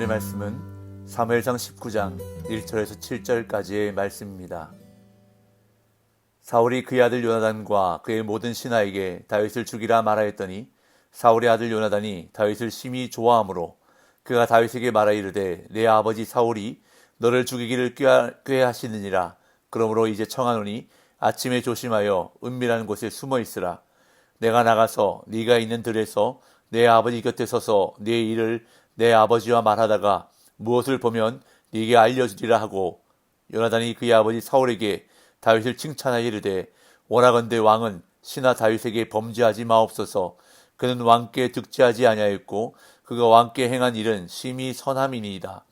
말씀은 사무엘상 19장 1절에서 7절까지의 말씀입니다. 사울이 그의 아들 요나단과 그의 모든 신하에게 다윗을 죽이라 말하였더니 사울의 아들 요나단이 다윗을 심히 좋아하므로 그가 다윗에게 말하 이르되 내 아버지 사울이 너를 죽이기를 꾀하시느니라. 그러므로 이제 청하노니 아침에 조심하여 은밀한 곳에 숨어 있으라. 내가 나가서 네가 있는 들에서 내 아버지 곁에 서서 네 일을 내 아버지와 말하다가 무엇을 보면 네게 알려주리라 하고, 요나단이 그의 아버지 사울에게 다윗을 칭찬하여 이르되 원하건대 왕은 신하 다윗에게 범죄하지 마옵소서. 그는 왕께 득죄하지 아니하였고 그가 왕께 행한 일은 심히 선함이니이다.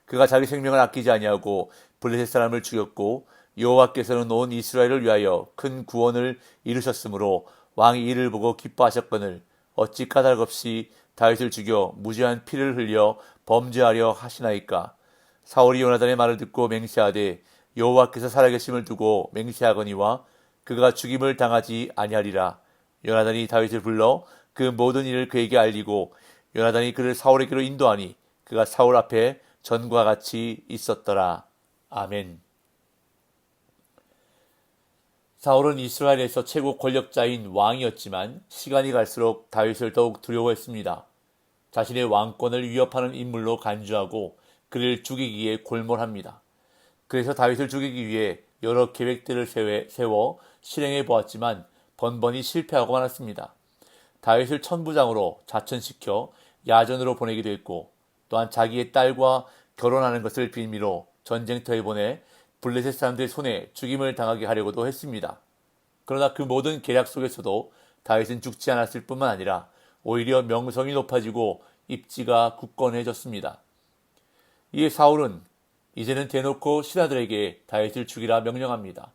그가 자기 생명을 아끼지 아니하고 블레셋 사람을 죽였고 여호와께서는 온 이스라엘을 위하여 큰 구원을 이루셨으므로 왕이 이를 보고 기뻐하셨거늘 어찌 까닭없이 다윗을 죽여 무죄한 피를 흘려 범죄하려 하시나이까. 사울이 요나단의 말을 듣고 맹세하되 여호와께서 살아계심을 두고 맹세하거니와 그가 죽임을 당하지 아니하리라. 요나단이 다윗을 불러 그 모든 일을 그에게 알리고 요나단이 그를 사울에게로 인도하니 그가 사울 앞에 전과 같이 있었더라. 아멘. 사울은 이스라엘에서 최고 권력자인 왕이었지만 시간이 갈수록 다윗을 더욱 두려워했습니다. 자신의 왕권을 위협하는 인물로 간주하고 그를 죽이기에 골몰합니다. 그래서 다윗을 죽이기 위해 여러 계획들을 세워 실행해 보았지만 번번이 실패하고 말았습니다. 다윗을 천부장으로 자천시켜 야전으로 보내기도 했고 또한 자기의 딸과 결혼하는 것을 빌미로 전쟁터에 보내 블레셋 사람들의 손에 죽임을 당하게 하려고도 했습니다. 그러나 그 모든 계략 속에서도 다윗은 죽지 않았을 뿐만 아니라 오히려 명성이 높아지고 입지가 굳건해졌습니다. 이에 사울은 이제는 대놓고 신하들에게 다윗을 죽이라 명령합니다.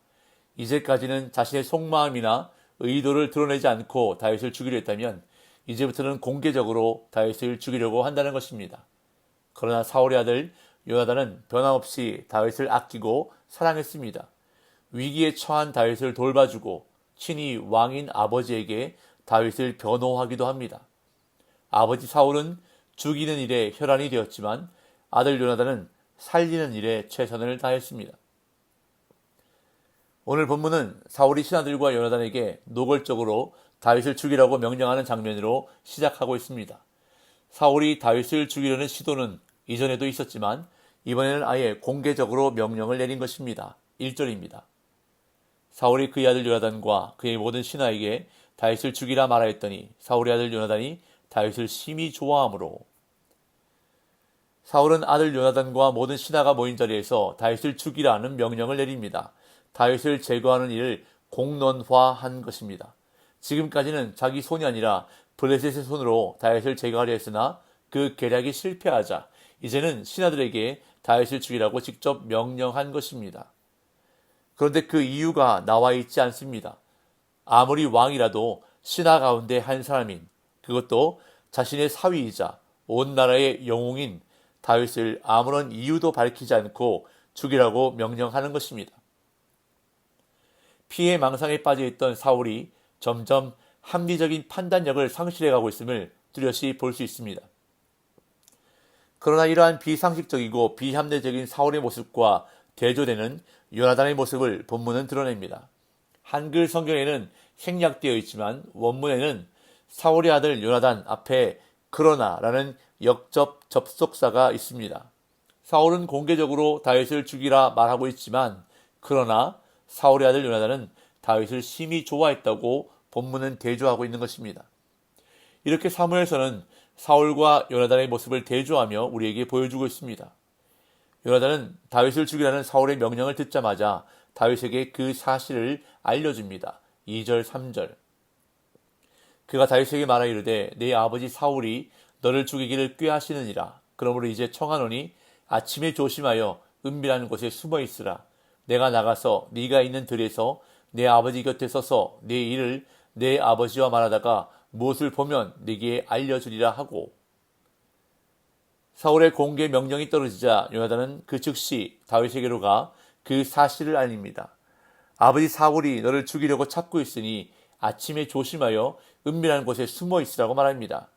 이제까지는 자신의 속마음이나 의도를 드러내지 않고 다윗을 죽이려 했다면 이제부터는 공개적으로 다윗을 죽이려고 한다는 것입니다. 그러나 사울의 아들 요나단은 변함없이 다윗을 아끼고 사랑했습니다. 위기에 처한 다윗을 돌봐주고 친히 왕인 아버지에게 다윗을 변호하기도 합니다. 아버지 사울은 죽이는 일에 혈안이 되었지만 아들 요나단은 살리는 일에 최선을 다했습니다. 오늘 본문은 사울이 신하들과 요나단에게 노골적으로 다윗을 죽이라고 명령하는 장면으로 시작하고 있습니다. 사울이 다윗을 죽이려는 시도는 이전에도 있었지만 이번에는 아예 공개적으로 명령을 내린 것입니다. 1절입니다. 사울이 그의 아들 요나단과 그의 모든 신하에게 다윗을 죽이라 말하였더니 사울의 아들 요나단이 다윗을 심히 좋아하므로. 사울은 아들 요나단과 모든 신하가 모인 자리에서 다윗을 죽이라는 명령을 내립니다. 다윗을 제거하는 일을 공론화한 것입니다. 지금까지는 자기 손이 아니라 블레셋의 손으로 다윗을 제거하려 했으나 그 계략이 실패하자 이제는 신하들에게 다윗을 죽이라고 직접 명령한 것입니다. 그런데 그 이유가 나와 있지 않습니다. 아무리 왕이라도 신하 가운데 한 사람인, 그것도 자신의 사위이자 온 나라의 영웅인 다윗을 아무런 이유도 밝히지 않고 죽이라고 명령하는 것입니다. 피해 망상에 빠져있던 사울이 점점 합리적인 판단력을 상실해가고 있음을 뚜렷이 볼 수 있습니다. 그러나 이러한 비상식적이고 비합리적인 사울의 모습과 대조되는 요나단의 모습을 본문은 드러냅니다. 한글 성경에는 생략되어 있지만 원문에는 사울의 아들 요나단 앞에 그러나라는 역접 접속사가 있습니다. 사울은 공개적으로 다윗을 죽이라 말하고 있지만 그러나 사울의 아들 요나단은 다윗을 심히 좋아했다고 본문은 대조하고 있는 것입니다. 이렇게 사무엘서는 사울과 요나단의 모습을 대조하며 우리에게 보여주고 있습니다. 요나단은 다윗을 죽이라는 사울의 명령을 듣자마자 다윗에게 그 사실을 알려줍니다. 2절 3절. 그가 다윗에게 말하 이르되 내 아버지 사울이 너를 죽이기를 꾀하시느니라. 그러므로 이제 청하노니 아침에 조심하여 은밀한 곳에 숨어 있으라. 내가 나가서 네가 있는 들에서 내 아버지 곁에 서서 네 일을 내 아버지와 말하다가 무엇을 보면 네게 알려주리라 하고. 사울의 공개 명령이 떨어지자 요나단은 그 즉시 다윗에게로 가 그 사실을 알립니다. 아버지 사울이 너를 죽이려고 찾고 있으니 아침에 조심하여 은밀한 곳에 숨어 있으라고 말합니다.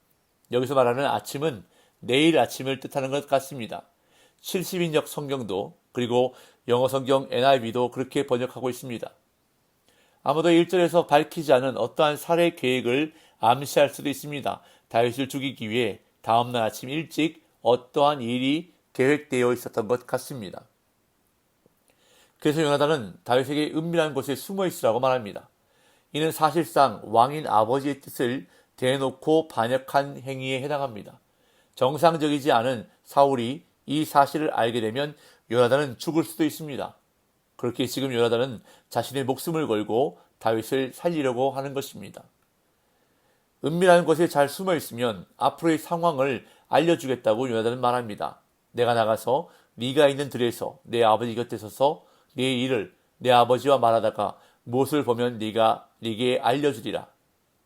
여기서 말하는 아침은 내일 아침을 뜻하는 것 같습니다. 70인역 성경도 그리고 영어 성경 NIV도 그렇게 번역하고 있습니다. 아무도 1절에서 밝히지 않은 어떠한 살해 계획을 암시할 수도 있습니다. 다윗을 죽이기 위해 다음날 아침 일찍 어떠한 일이 계획되어 있었던 것 같습니다. 그래서 요나단은 다윗에게 은밀한 곳에 숨어 있으라고 말합니다. 이는 사실상 왕인 아버지의 뜻을 대놓고 반역한 행위에 해당합니다. 정상적이지 않은 사울이 이 사실을 알게 되면 요나단은 죽을 수도 있습니다. 그렇게 지금 요나단은 자신의 목숨을 걸고 다윗을 살리려고 하는 것입니다. 은밀한 곳에 잘 숨어 있으면 앞으로의 상황을 알려주겠다고 요나단은 말합니다. 내가 나가서 네가 있는 들에서 내 아버지 곁에 서서 네 일을 내 아버지와 말하다가 무엇을 보면 네가 네게 알려주리라.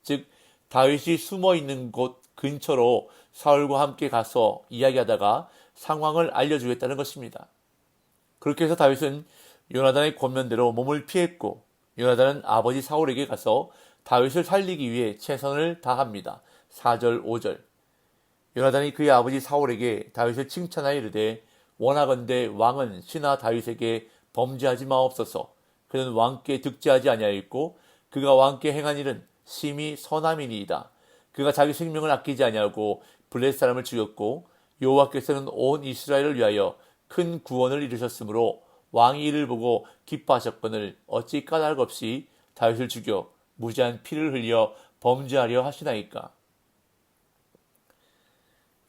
즉 다윗이 숨어 있는 곳 근처로 사울과 함께 가서 이야기하다가 상황을 알려주겠다는 것입니다. 그렇게 해서 다윗은 요나단의 권면대로 몸을 피했고 요나단은 아버지 사울에게 가서 다윗을 살리기 위해 최선을 다합니다. 4절 5절 요나단이 그의 아버지 사울에게 다윗을 칭찬하여 이르되 원하건대 왕은 신하 다윗에게 범죄하지 마옵소서. 그는 왕께 득죄하지 아니하였고 그가 왕께 행한 일은 심히 선함이니이다. 그가 자기 생명을 아끼지 아니하고 블레셋 사람을 죽였고 여호와께서는 온 이스라엘을 위하여 큰 구원을 이루셨으므로 왕이 이를 보고 기뻐하셨거늘 어찌 까닭 없이 다윗을 죽여 무지한 피를 흘려 범죄하려 하시나이까.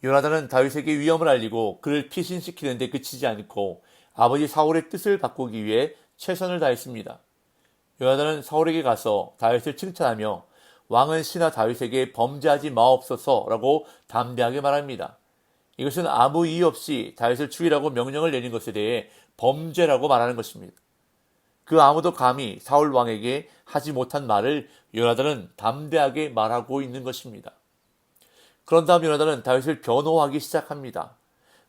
요나단은 다윗에게 위험을 알리고 그를 피신시키는 데 그치지 않고 아버지 사울의 뜻을 바꾸기 위해 최선을 다했습니다. 요나단은 사울에게 가서 다윗을 칭찬하며 왕은 신하 다윗에게 범죄하지 마옵소서라고 담대하게 말합니다. 이것은 아무 이유 없이 다윗을 죽이라고 명령을 내린 것에 대해 범죄라고 말하는 것입니다. 그 아무도 감히 사울 왕에게 하지 못한 말을 요나단은 담대하게 말하고 있는 것입니다. 그런 다음 요나단은 다윗을 변호하기 시작합니다.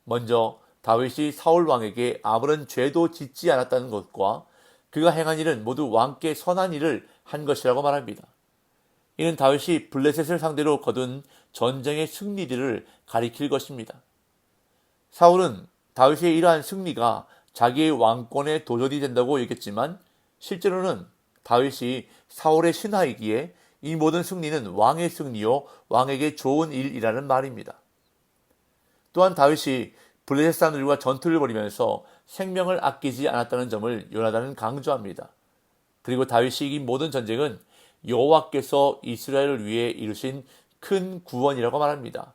먼저 다윗이 사울 왕에게 아무런 죄도 짓지 않았다는 것과 그가 행한 일은 모두 왕께 선한 일을 한 것이라고 말합니다. 이는 다윗이 블레셋을 상대로 거둔 전쟁의 승리들을 가리킬 것입니다. 사울은 다윗의 이러한 승리가 자기의 왕권의 도전이 된다고 여겼지만 실제로는 다윗이 사울의 신하이기에 이 모든 승리는 왕의 승리요 왕에게 좋은 일이라는 말입니다. 또한 다윗이 블레셋 사람들과 전투를 벌이면서 생명을 아끼지 않았다는 점을 요나단은 강조합니다. 그리고 다윗이 이긴 모든 전쟁은 여호와께서 이스라엘을 위해 이루신 큰 구원이라고 말합니다.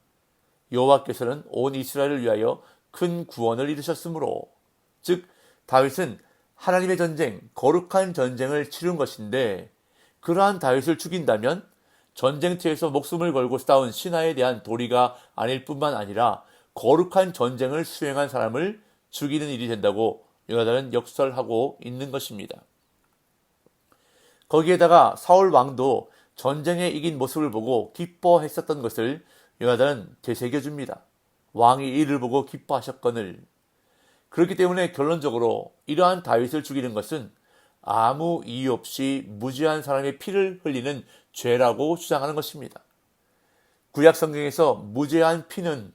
여호와께서는 온 이스라엘을 위하여 큰 구원을 이루셨으므로 즉 다윗은 하나님의 전쟁, 거룩한 전쟁을 치른 것인데 그러한 다윗을 죽인다면 전쟁터에서 목숨을 걸고 싸운 신하에 대한 도리가 아닐 뿐만 아니라 거룩한 전쟁을 수행한 사람을 죽이는 일이 된다고 요나단은 역설하고 있는 것입니다. 거기에다가 사울 왕도 전쟁에 이긴 모습을 보고 기뻐했었던 것을 요나단은 되새겨줍니다. 왕이 이를 보고 기뻐하셨거늘. 그렇기 때문에 결론적으로 이러한 다윗을 죽이는 것은 아무 이유 없이 무지한 사람의 피를 흘리는 죄라고 주장하는 것입니다. 구약 성경에서 무죄한 피는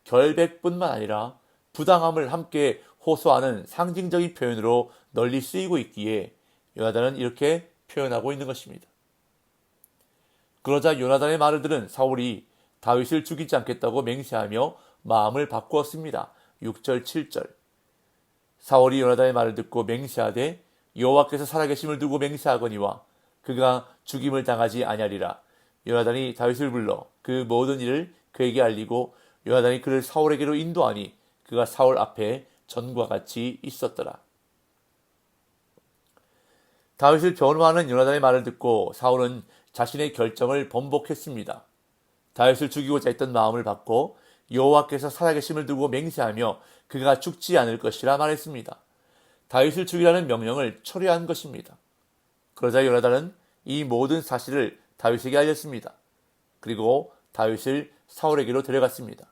결백뿐만 아니라 부당함을 함께 호소하는 상징적인 표현으로 널리 쓰이고 있기에 요나단은 이렇게 표현하고 있는 것입니다. 그러자 요나단의 말을 들은 사울이 다윗을 죽이지 않겠다고 맹세하며 마음을 바꾸었습니다. 6절 7절 사울이 요나단의 말을 듣고 맹세하되 여호와께서 살아계심을 두고 맹세하거니와 그가 죽임을 당하지 아니하리라. 요나단이 다윗을 불러 그 모든 일을 그에게 알리고 요나단이 그를 사울에게로 인도하니 그가 사울 앞에 전과 같이 있었더라. 다윗을 변호하는 요나단의 말을 듣고 사울은 자신의 결정을 번복했습니다. 다윗을 죽이고자 했던 마음을 바꿔 여호와께서 살아계심을 두고 맹세하며 그가 죽지 않을 것이라 말했습니다. 다윗을 죽이라는 명령을 철회한 것입니다. 그러자 요나단은 이 모든 사실을 다윗에게 알렸습니다. 그리고 다윗을 사울에게로 데려갔습니다.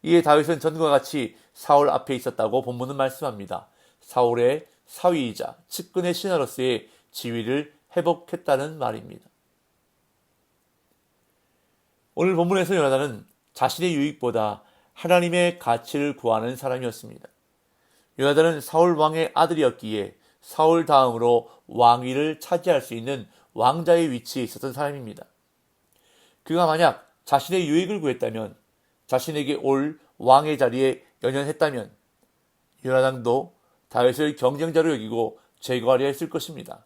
이에 다윗은 전과 같이 사울 앞에 있었다고 본문은 말씀합니다. 사울의 사위이자 측근의 신하로서의 지위를 회복했다는 말입니다. 오늘 본문에서 요나단은 자신의 유익보다 하나님의 가치를 구하는 사람이었습니다. 요나단은 사울 왕의 아들이었기에 사울 다음으로 왕위를 차지할 수 있는 왕자의 위치에 있었던 사람입니다. 그가 만약 자신의 유익을 구했다면, 자신에게 올 왕의 자리에 연연했다면 요나단도 다윗을 경쟁자로 여기고 제거하려 했을 것입니다.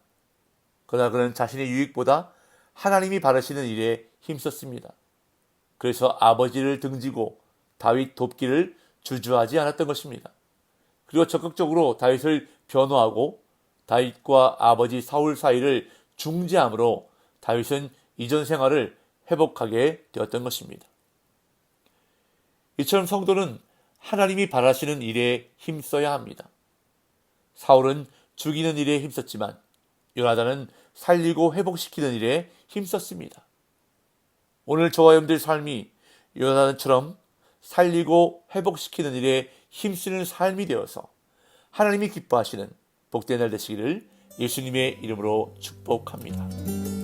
그러나 그는 자신의 유익보다 하나님이 바라시는 일에 힘썼습니다. 그래서 아버지를 등지고 다윗 돕기를 주저하지 않았던 것입니다. 그리고 적극적으로 다윗을 변호하고 다윗과 아버지 사울 사이를 중재함으로 다윗은 이전 생활을 회복하게 되었던 것입니다. 이처럼 성도는 하나님이 바라시는 일에 힘써야 합니다. 사울은 죽이는 일에 힘썼지만 요나단은 살리고 회복시키는 일에 힘썼습니다. 오늘 저와 여러분들의 삶이 요나단처럼 살리고 회복시키는 일에 힘쓰는 삶이 되어서 하나님이 기뻐하시는 복된 날 되시기를 예수님의 이름으로 축복합니다.